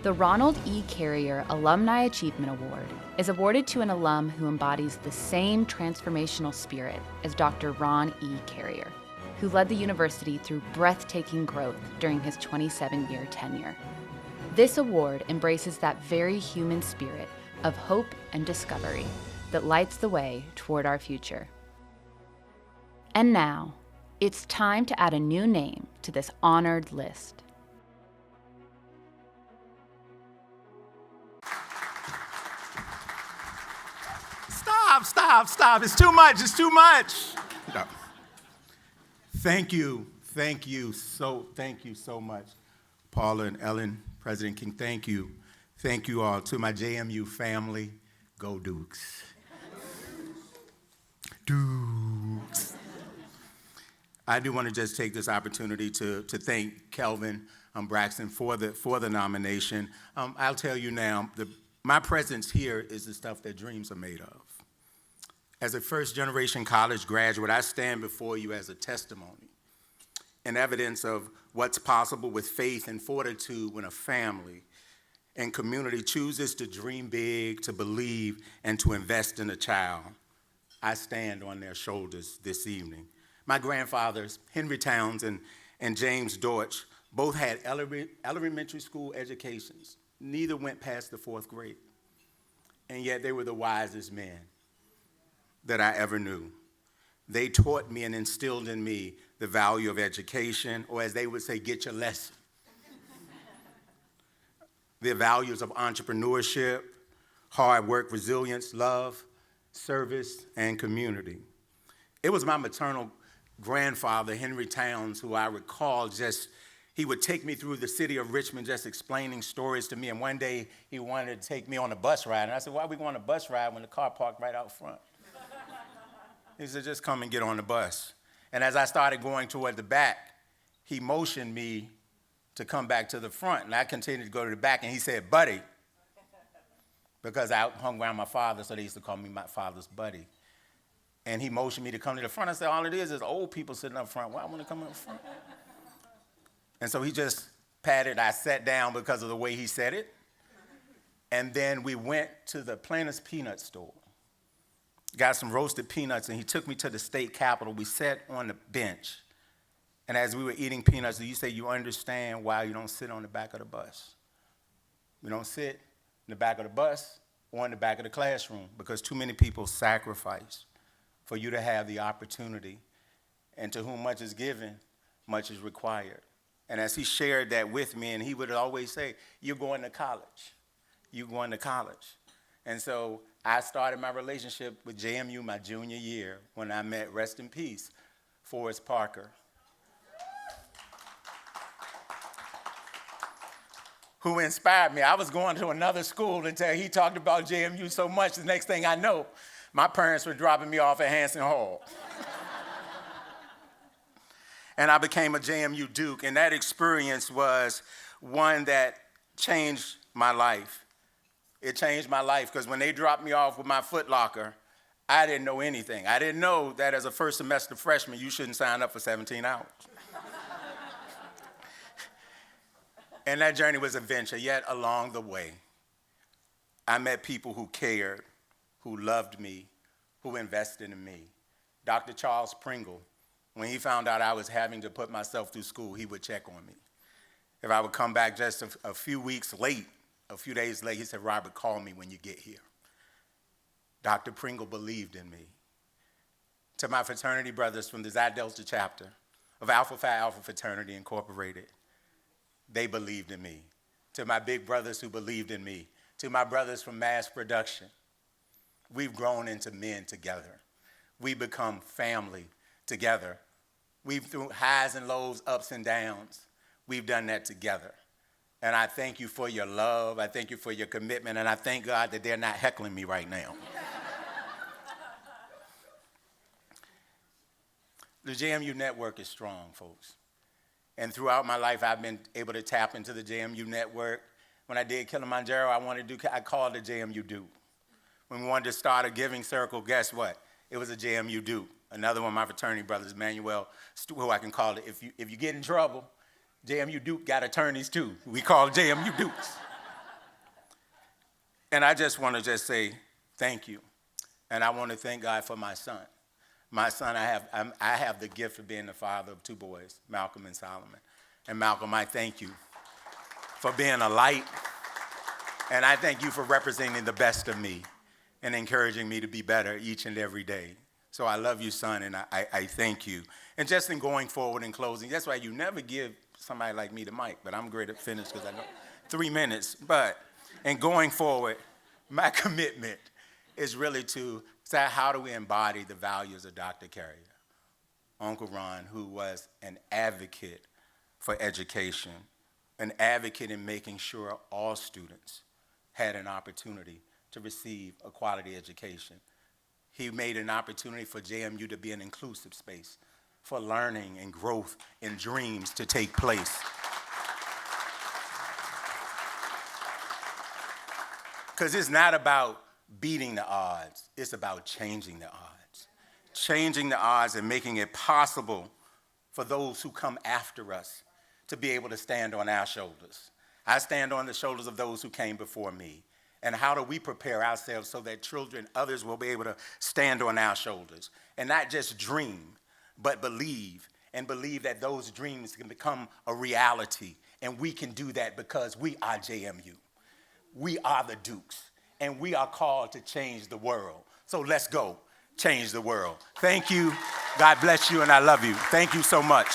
The Ronald E. Carrier Alumni Achievement Award is awarded to an alum who embodies the same transformational spirit as Dr. Ron E. Carrier, who led the university through breathtaking growth during his 27-year tenure. This award embraces that very human spirit of hope and discovery that lights the way toward our future. And now, it's time to add a new name to this honored list. Stop. It's too much. No. Thank you so much, Paula and Ellen, President King. Thank you all. To my JMU family, go Dukes. Dukes. I do want to just take this opportunity to thank Kelvin Braxton for the nomination. I'll tell you now, my presence here is the stuff that dreams are made of. As a first-generation college graduate, I stand before you as a testimony and evidence of what's possible with faith and fortitude when a family and community chooses to dream big, to believe, and to invest in a child. I stand on their shoulders this evening. My grandfathers, Henry Towns and James Dortch, both had elementary school educations. Neither went past the 4th grade. And yet they were the wisest men that I ever knew. They taught me and instilled in me the value of education, or as they would say, get your lesson. The values of entrepreneurship, hard work, resilience, love, service, and community. It was my maternal grandfather, Henry Towns, who I recall he would take me through the city of Richmond just explaining stories to me. And one day he wanted to take me on a bus ride. And I said, why are we going on a bus ride when the car parked right out front? He said, just come and get on the bus. And as I started going toward the back, he motioned me to come back to the front. And I continued to go to the back, and he said, buddy, because I hung around my father, so they used to call me my father's buddy. And he motioned me to come to the front. I said, all it is old people sitting up front. Why I want to come up front? And so he just patted. I sat down because of the way he said it. And then we went to the Planters Peanut store. Got some roasted peanuts, and he took me to the state capitol. We sat on the bench, and as we were eating peanuts, you say you understand why you don't sit on the back of the bus. You don't sit in the back of the bus or in the back of the classroom because too many people sacrifice for you to have the opportunity, and to whom much is given, much is required. And as he shared that with me, and he would always say, you're going to college. You're going to college. And so I started my relationship with JMU my junior year when I met, rest in peace, Forrest Parker, who inspired me. I was going to another school until he talked about JMU so much, the next thing I know, my parents were dropping me off at Hanson Hall. And I became a JMU Duke, and that experience was one that changed my life. It changed my life because when they dropped me off with my Foot Locker, I didn't know anything. I didn't know that as a first semester freshman, you shouldn't sign up for 17 hours. And that journey was an adventure, yet along the way, I met people who cared, who loved me, who invested in me. Dr. Charles Pringle, when he found out I was having to put myself through school, he would check on me. If I would come back just a few weeks late, a few days late, he said, Robert, call me when you get here. Dr. Pringle believed in me. To my fraternity brothers from the Xi Delta chapter of Alpha Phi Alpha Fraternity Incorporated, they believed in me. To my big brothers who believed in me. To my brothers from mass production, we've grown into men together. We become family together. We've through highs and lows, ups and downs, we've done that together. And I thank you for your love. I thank you for your commitment. And I thank God that they're not heckling me right now. The JMU network is strong, folks. And throughout my life, I've been able to tap into the JMU network. When I did Kilimanjaro, I called it JMU Duke. When we wanted to start a giving circle, guess what? It was a JMU Duke. Another one of my fraternity brothers, Manuel, who I can call it, if you get in trouble, JMU Duke got attorneys too. We call JMU Dukes. And I just want to just say thank you. And I want to thank God for my son. My son, I have the gift of being the father of two boys, Malcolm and Solomon. And Malcolm, I thank you for being a light. And I thank you for representing the best of me and encouraging me to be better each and every day. So I love you, son, and I thank you. And just in going forward and closing, that's why you never give somebody like me the mic, but I'm great at finish because I know 3 minutes. But in going forward, my commitment is really to say, how do we embody the values of Dr. Carrier, Uncle Ron, who was an advocate for education, an advocate in making sure all students had an opportunity to receive a quality education. He made an opportunity for JMU to be an inclusive space, for learning and growth and dreams to take place. Because it's not about beating the odds, it's about changing the odds. Changing the odds and making it possible for those who come after us to be able to stand on our shoulders. I stand on the shoulders of those who came before me. And how do we prepare ourselves so that children, others will be able to stand on our shoulders and not just dream, but believe, and believe that those dreams can become a reality. And we can do that because we are JMU. We are the Dukes, and we are called to change the world. So let's go change the world. Thank you. God bless you, and I love you. Thank you so much.